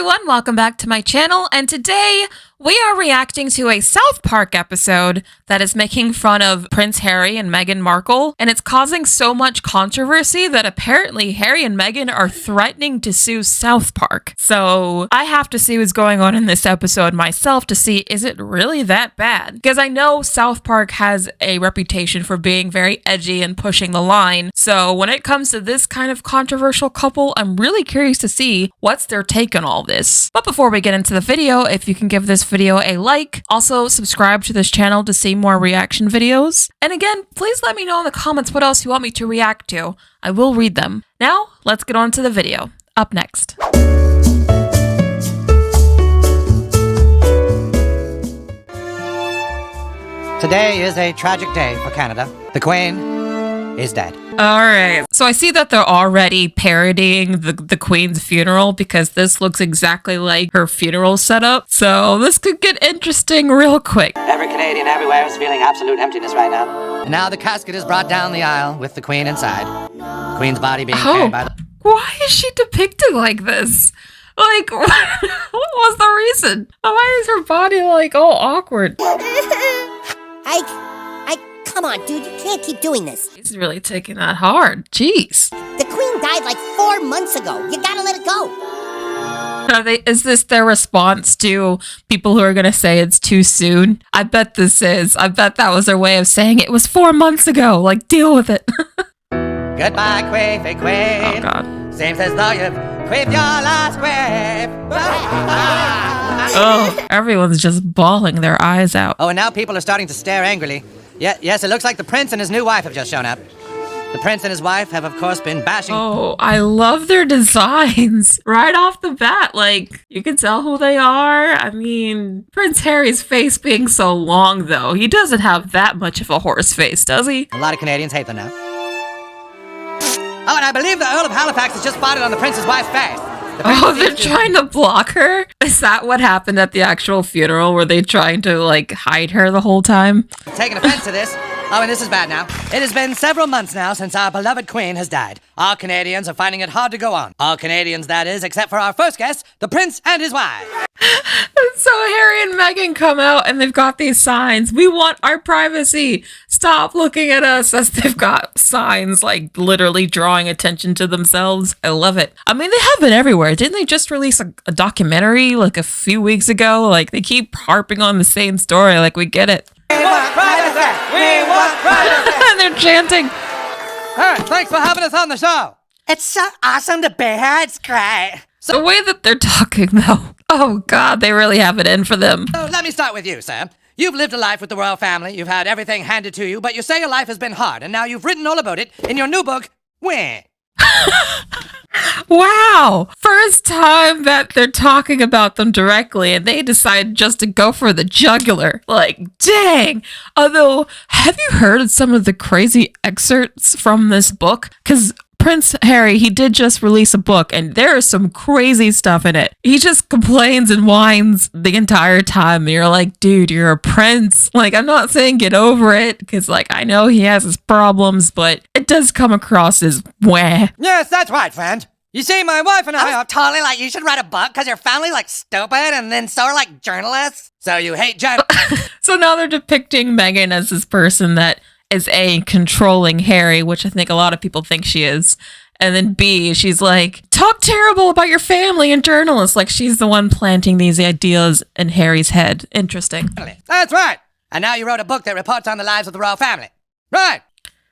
everyone, welcome back to my channel, and today we are reacting to a South Park episode that is making fun of Prince Harry and Meghan Markle, and it's causing so much controversy that apparently Harry and Meghan are threatening to sue South Park. So I have to see what's going on in this episode myself to see, is it really that bad? Because I know South Park has a reputation for being very edgy and pushing the line, so when it comes to this kind of controversial couple, I'm really curious to see what's their take on all this. But before we get into the video, if you can give this video a like, also subscribe to this channel to see more reaction videos. And again, please let me know in the comments what else you want me to react to. I will read them. Now, let's get on to the video. Up next. Today is a tragic day for Canada. The Queen is dead. Alright, so I see that they're already parodying the Queen's funeral because this looks exactly like her funeral setup. So this could get interesting real quick. Every Canadian everywhere is feeling absolute emptiness right now. And now the casket is brought down the aisle with the Queen inside. The Queen's body being carried by the... Why is she depicted like this? Like, what was the reason? Why is her body like all awkward? Come on, dude, you can't keep doing this. He's really taking that hard. Jeez. The Queen died like 4 months ago. You gotta let it go. Is this their response to people who are going to say it's too soon? I bet this is. I bet that was their way of saying it was 4 months ago. Like, deal with it. Goodbye, Quavey Queen. Oh, God. Seems as though you've quaved your last quave. Oh, everyone's just bawling their eyes out. Oh, and now people are starting to stare angrily. Yes, it looks like the prince and his new wife have just shown up. The prince and his wife have, of course, been bashing... Oh, I love their designs. Right off the bat, like, you can tell who they are. I mean, Prince Harry's face being so long, though, he doesn't have that much of a horse face, does he? A lot of Canadians hate them now. Oh, and I believe the Earl of Halifax has just spotted on the prince's wife's face. Oh, they're trying to block her? Is that what happened at the actual funeral? Were they trying to, like, hide her the whole time? Taking offense to this. Oh, and this is bad now. It has been several months now since our beloved Queen has died. All Canadians are finding it hard to go on. All Canadians, that is, except for our first guest, the prince and his wife. So Harry and Meghan come out and they've got these signs. We want our privacy. Stop looking at us, as they've got signs like literally drawing attention to themselves. I love it. I mean, they have been everywhere. Didn't they just release a documentary like a few weeks ago? Like, they keep harping on the same story. Like, we get it. We want privacy! We want privacy! And they're chanting. All right, thanks for having us on the show. It's so awesome to be here. It's great. So the way that they're talking, though, oh God, they really have it in for them. So let me start with you, Sam. You've lived a life with the royal family. You've had everything handed to you, but you say your life has been hard, and now you've written all about it in your new book, Win. Wow! First time that they're talking about them directly and they decide just to go for the jugular. Like, dang! Although, have you heard of some of the crazy excerpts from this book? Because Prince Harry, he did just release a book and there is some crazy stuff in it. He just complains and whines the entire time. And you're like, dude, you're a prince. Like, I'm not saying get over it, because like, I know he has his problems, but it does come across as wah. Yes, that's right, friend. You see, my wife and I are totally like, you should write a book because your family's like stupid, and then so are like journalists. So you hate journalists. So now they're depicting Meghan as this person that is A, controlling Harry, which I think a lot of people think she is. And then B, she's like, talk terrible about your family and journalists. Like, she's the one planting these ideas in Harry's head. Interesting. That's right. And now you wrote a book that reports on the lives of the royal family. Right.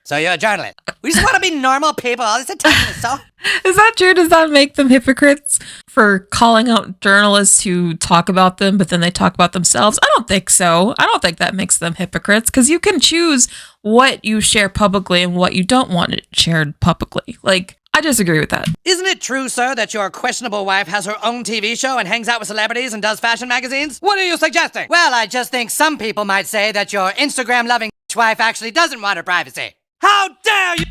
So you're a journalist. We just want to be normal people. All this attention is so... Is that true? Does that make them hypocrites for calling out journalists who talk about them, but then they talk about themselves? I don't think so. I don't think that makes them hypocrites, because you can choose what you share publicly and what you don't want it shared publicly. Like, I disagree with that. Isn't it true, sir, that your questionable wife has her own TV show and hangs out with celebrities and does fashion magazines? What are you suggesting? Well, I just think some people might say that your Instagram-loving wife actually doesn't want her privacy. How dare you!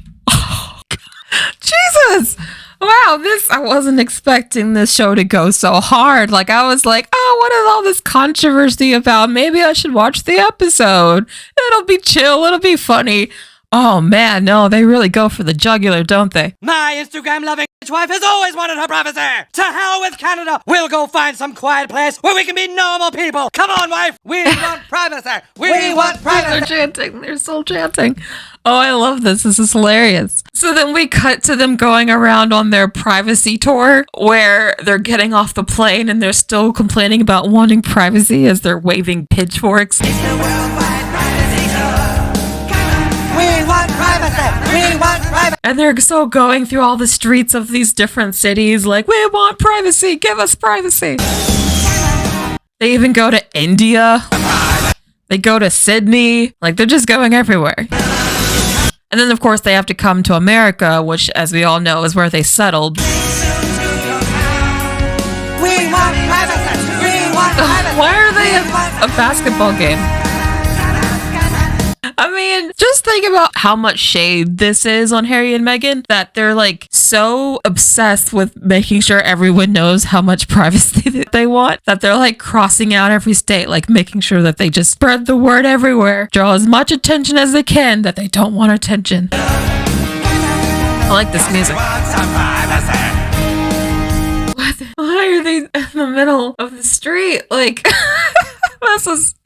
Jesus! Wow, I wasn't expecting this show to go so hard. Like, I was like, oh, what is all this controversy about? Maybe I should watch the episode. It'll be chill, it'll be funny. Oh man, no, they really go for the jugular, don't they? My Instagram-loving wife has always wanted her privacy. To hell with Canada. We'll go find some quiet place where we can be normal people. Come on, wife. We want privacy. We want privacy. They're chanting. They're still chanting. Oh, I love this. This is hilarious. So then we cut to them going around on their privacy tour where they're getting off the plane and they're still complaining about wanting privacy as they're waving pitchforks. It's the worldwide privacy tour. Come on. We want privacy. We want privacy. And they're so going through all the streets of these different cities like, we want privacy. Give us privacy. They even go to India. They go to Sydney. Like, they're just going everywhere. And then, of course, they have to come to America, which, as we all know, is where they settled. We want privacy. We want privacy. Why are they at a basketball game? I mean, just think about how much shade this is on Harry and Meghan, that they're like so obsessed with making sure everyone knows how much privacy that they want, that they're like crossing out every state, like making sure that they just spread the word everywhere, draw as much attention as they can, that they don't want attention. I like this music. Why are they in the middle of the street? Like, this is...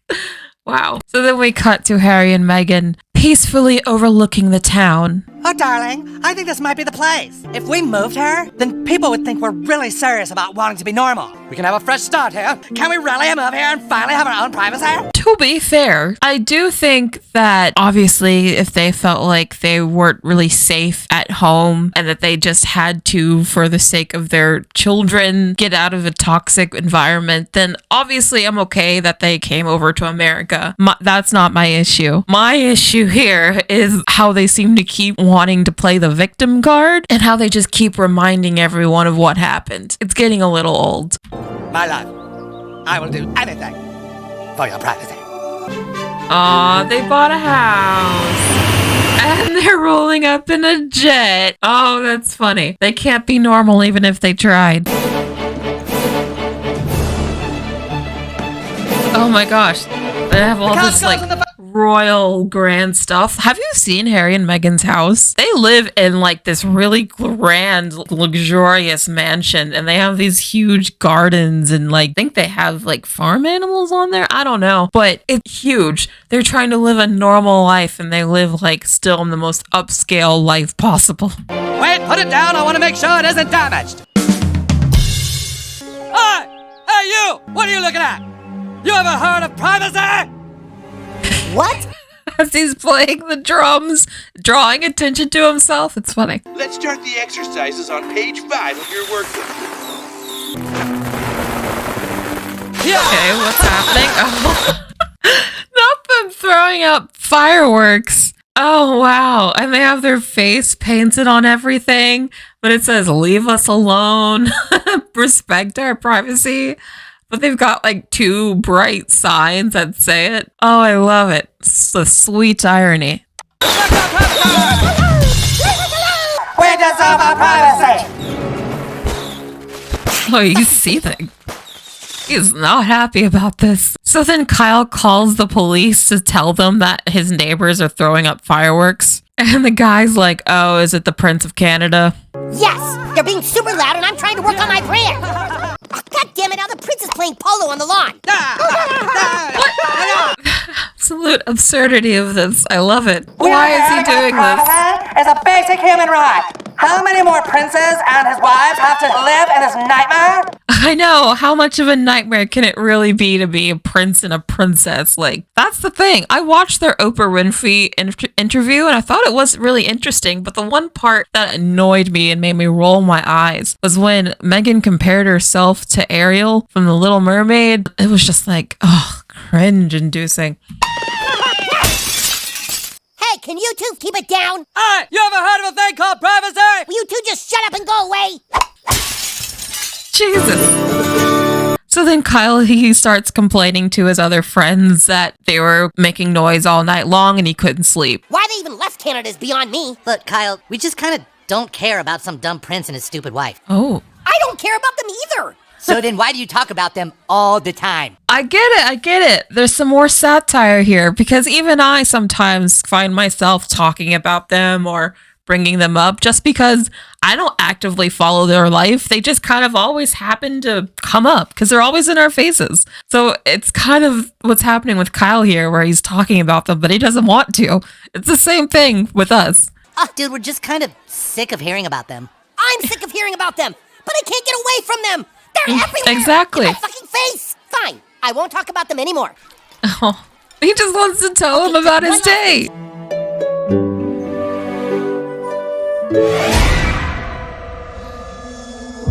Wow. So then we cut to Harry and Meghan peacefully overlooking the town. Oh, darling, I think this might be the place. If we moved her, then people would think we're really serious about wanting to be normal. We can have a fresh start here. Can we really move here and finally have our own privacy? To be fair, I do think that obviously if they felt like they weren't really safe at home and that they just had to, for the sake of their children, get out of a toxic environment, then obviously I'm okay that they came over to America. That's not my issue. My issue here is how they seem to keep wanting to play the victim card and how they just keep reminding everyone of what happened. It's getting a little old. My love, I will do anything for your privacy. Aw, they bought a house. And they're rolling up in a jet. Oh, that's funny. They can't be normal even if they tried. Oh my gosh. They have all this like royal grand stuff. Have you seen Harry and Meghan's house? They live in like this really grand, luxurious mansion, and they have these huge gardens, and like I think they have like farm animals on there. I don't know, but it's huge. They're trying to live a normal life, and they live like still in the most upscale life possible. Wait, put it down. I want to make sure it isn't damaged. Hey, you! What are you looking at? You ever heard of privacy? What? As he's playing the drums, drawing attention to himself. It's funny. Let's start the exercises on page 5 of your workbook. Okay, what's happening? Oh. Not them throwing up fireworks. Oh, wow. And they have their face painted on everything, but it says, leave us alone, respect our privacy. But they've got like 2 bright signs that say it. Oh, I love it. It's a sweet irony. We deserve our privacy. Oh, he's seething. He's not happy about this. So then Kyle calls the police to tell them that his neighbors are throwing up fireworks. And the guy's like, oh, is it the Prince of Canada? Yes! They're being super loud and I'm trying to work on my brand! God damn it, now the prince is playing polo on the lawn! Absolute absurdity of this. I love it. Why is he doing this? It's a basic human right. How many more princes and his wives have to live in this nightmare? I know. How much of a nightmare can it really be to be a prince and a princess? Like, that's the thing. I watched their Oprah Winfrey interview and I thought it was really interesting. But the one part that annoyed me and made me roll my eyes was when Meghan compared herself to Ariel from The Little Mermaid. It was just like, oh, cringe inducing. Hey, can you two keep it down? Hey, you ever heard of a thing called privacy? Will you two just shut up and go away? Jesus. So then Kyle, he starts complaining to his other friends that they were making noise all night long and he couldn't sleep. Why they even left Canada is beyond me. Look, Kyle, we just kind of don't care about some dumb prince and his stupid wife. Oh. I don't care about them either. So then why do you talk about them all the time? I get it. There's some more satire here because even I sometimes find myself talking about them or bringing them up just because I don't actively follow their life. They just kind of always happen to come up because they're always in our faces. So it's kind of what's happening with Kyle here where he's talking about them, but he doesn't want to. It's the same thing with us. Oh, dude, we're just kind of sick of hearing about them. I'm sick of hearing about them, but I can't get away from them. They're everywhere. Exactly. In my fucking face. Fine. I won't talk about them anymore. Oh, he just wants to tell him about his day.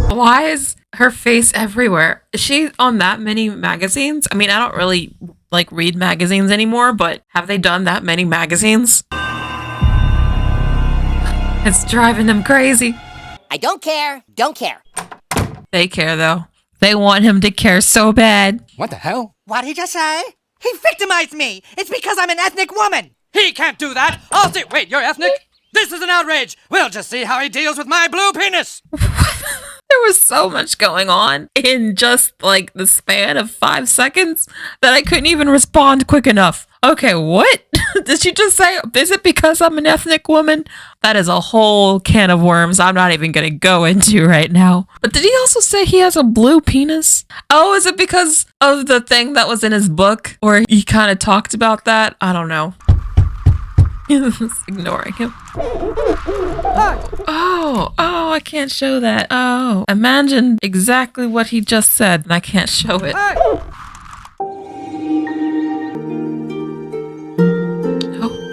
Why is her face everywhere? Is she on that many magazines? I mean, I don't really read magazines anymore, but have they done that many magazines? It's driving them crazy. I don't care. Don't care. They care though. They want him to care so bad. What the hell? What did he just say? He victimized me. It's because I'm an ethnic woman. He can't do that. I'll see. Wait, you're ethnic? This is an outrage. We'll just see how he deals with my blue penis. There was so much going on in just the span of 5 seconds that I couldn't even respond quick enough. Okay, what? Did she just say, is it because I'm an ethnic woman? That is a whole can of worms I'm not even going to go into right now. But did he also say he has a blue penis? Oh, is it because of the thing that was in his book where he kind of talked about that? I don't know. Just ignoring him. Oh, I can't show that. Oh, imagine exactly what he just said and I can't show it. Oh,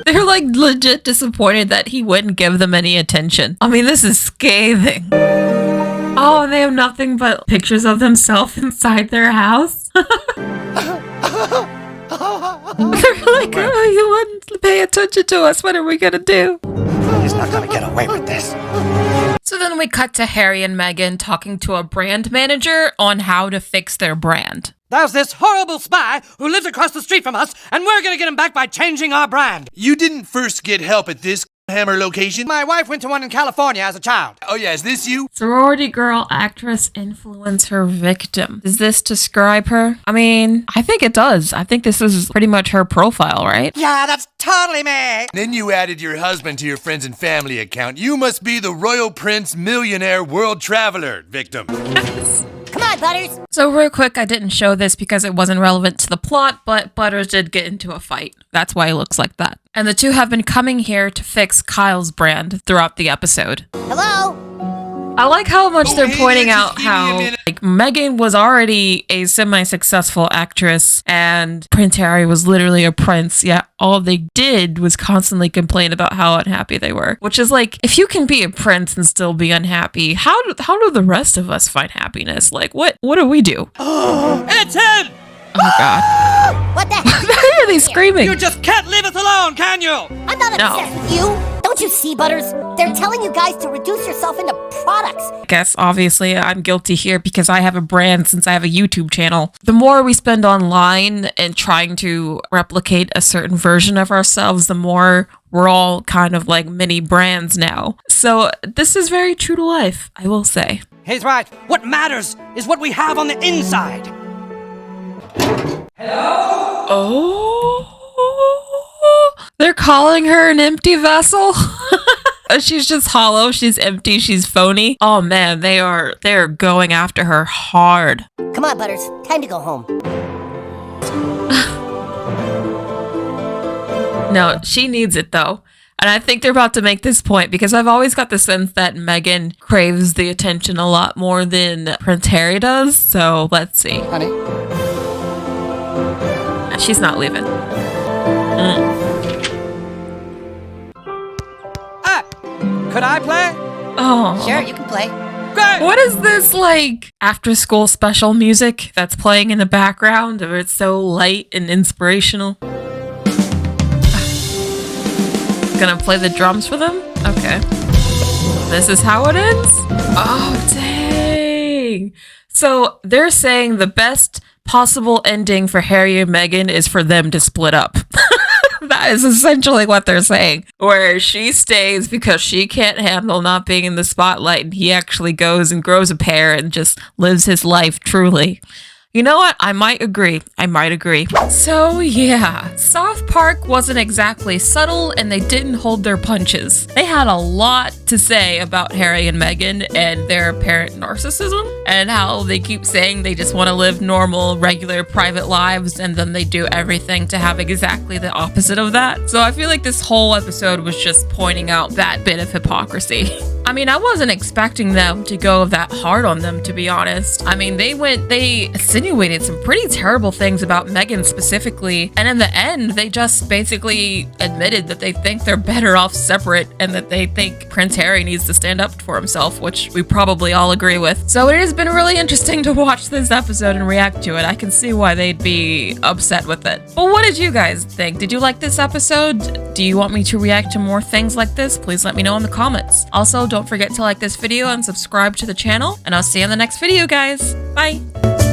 they're legit disappointed that he wouldn't give them any attention. I mean, this is scathing. Oh, and they have nothing but pictures of themselves inside their house. They're like, oh, you wouldn't pay attention to us. What are we gonna do? He's not gonna get away with this. So then we cut to Harry and Meghan talking to a brand manager on how to fix their brand. There's this horrible spy who lives across the street from us, and we're gonna get him back by changing our brand. You didn't first get help at this Hammer location? My wife went to one in California as a child. Oh yeah, is this you? Sorority girl actress influencer victim. Does this describe her? I mean, I think it does. I think this is pretty much her profile, right? Yeah, that's totally me. Then you added your husband to your friends and family account. You must be the Royal Prince Millionaire World Traveler victim. Come on, Butters. So real quick, I didn't show this because it wasn't relevant to the plot, but Butters did get into a fight. That's why he looks like that. And the two have been coming here to fix Kyle's brand throughout the episode. Hello? I like how much they're pointing out just give me a how minute. Meghan was already a semi-successful actress and Prince Harry was literally a prince, yet all they did was constantly complain about how unhappy they were. Which is if you can be a prince and still be unhappy, how do the rest of us find happiness? What do we do? It's him! Oh god. What the heck? Why are they screaming? You just can't leave us alone, can you? I'm not obsessed with you. Don't you see, Butters? They're telling you guys to reduce yourself into products. I guess obviously I'm guilty here because I have a brand since I have a YouTube channel. The more we spend online and trying to replicate a certain version of ourselves, the more we're all kind of like mini brands now. So this is very true to life, I will say. He's right. What matters is what we have on the inside. Oh, they're calling her an empty vessel. She's just hollow. She's empty. She's phony. Oh man, they're going after her hard. Come on, Butters. Time to go home. No, she needs it though. And I think they're about to make this point because I've always got the sense that Meghan craves the attention a lot more than Prince Harry does. So let's see. Honey? She's not leaving. Could I play? Oh. Sure, you can play. Great! What is this after school special music that's playing in the background or it's so light and inspirational? Gonna play the drums for them? Okay. This is how it ends? Oh, dang. So they're saying the best possible ending for Harry and Meghan is for them to split up. That is essentially what they're saying. Where she stays because she can't handle not being in the spotlight, and he actually goes and grows a pair and just lives his life truly. You know what? I might agree. So yeah, South Park wasn't exactly subtle and they didn't hold their punches. They had a lot to say about Harry and Meghan and their apparent narcissism and how they keep saying they just want to live normal, regular, private lives, and then they do everything to have exactly the opposite of that. So I feel like this whole episode was just pointing out that bit of hypocrisy. I mean, I wasn't expecting them to go that hard on them, to be honest. I mean, they insinuated some pretty terrible things about Meghan specifically, and in the end, they just basically admitted that they think they're better off separate and that they think Prince Harry needs to stand up for himself, which we probably all agree with. So it has been really interesting to watch this episode and react to it. I can see why they'd be upset with it. But what did you guys think? Did you like this episode? Do you want me to react to more things like this? Please let me know in the comments. Also, don't forget to like this video and subscribe to the channel, and I'll see you in the next video, guys. Bye!